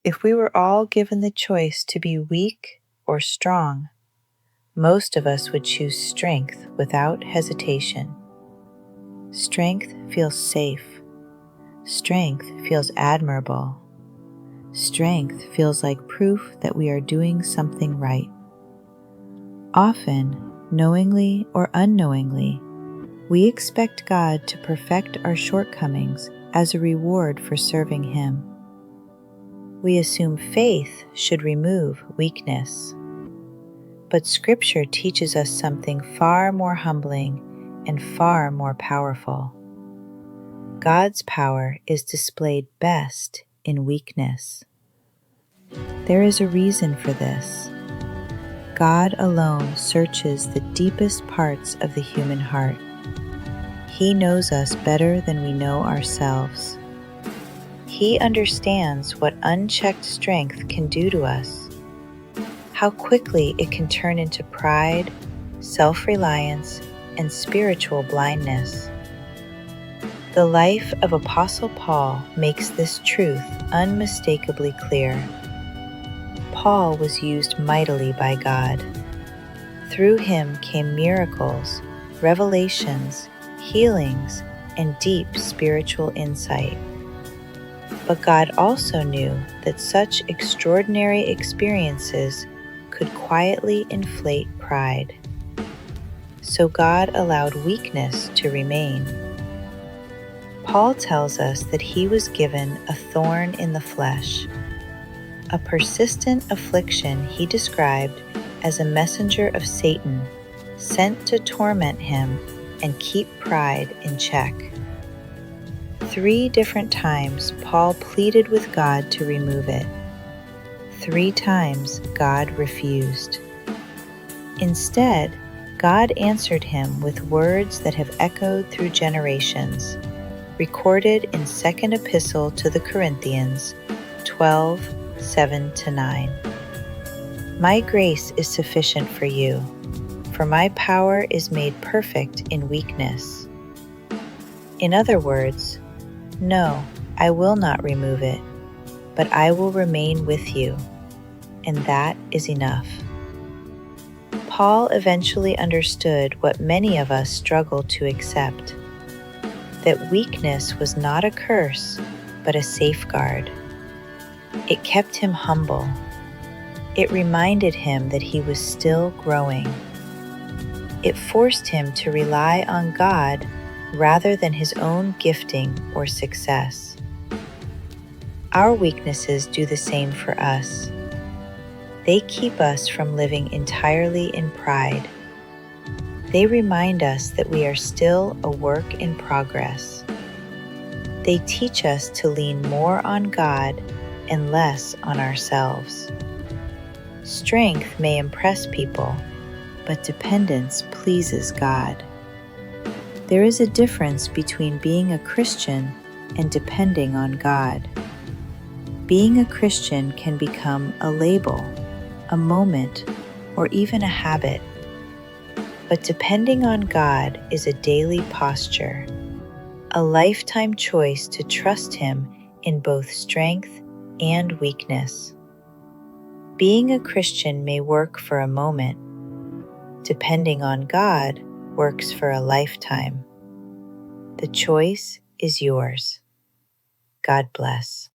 If we were all given the choice to be weak or strong, most of us would choose strength without hesitation. Strength feels safe. Strength feels admirable. Strength feels like proof that we are doing something right. Often, knowingly or unknowingly, we expect God to perfect our shortcomings as a reward for serving Him. We assume faith should remove weakness. But Scripture teaches us something far more humbling and far more powerful. God's power is displayed best in weakness. There is a reason for this. God alone searches the deepest parts of the human heart. He knows us better than we know ourselves. He understands what unchecked strength can do to us, how quickly it can turn into pride, self-reliance, and spiritual blindness. The life of Apostle Paul makes this truth unmistakably clear. Paul was used mightily by God. Through him came miracles, revelations, healings, and deep spiritual insight. But God also knew that such extraordinary experiences could quietly inflate pride. So God allowed weakness to remain. Paul tells us that he was given a thorn in the flesh, a persistent affliction he described as a messenger of Satan sent to torment him and keep pride in check. 3 different times Paul pleaded with God to remove it. 3 times God refused. Instead, God answered him with words that have echoed through generations, recorded in 2nd Epistle to the Corinthians 12:7-9. My grace is sufficient for you, for my power is made perfect in weakness. In other words, no, I will not remove it, but I will remain with you, and that is enough. Paul eventually understood what many of us struggle to accept, that weakness was not a curse, but a safeguard. It kept him humble. It reminded him that he was still growing. It forced him to rely on God rather than his own gifting or success. Our weaknesses do the same for us. They keep us from living entirely in pride. They remind us that we are still a work in progress. They teach us to lean more on God and less on ourselves. Strength may impress people, but dependence pleases God. There is a difference between being a Christian and depending on God. Being a Christian can become a label, a moment, or even a habit. But depending on God is a daily posture, a lifetime choice to trust Him in both strength and weakness. Being a Christian may work for a moment. Depending on God works for a lifetime. The choice is yours. God bless.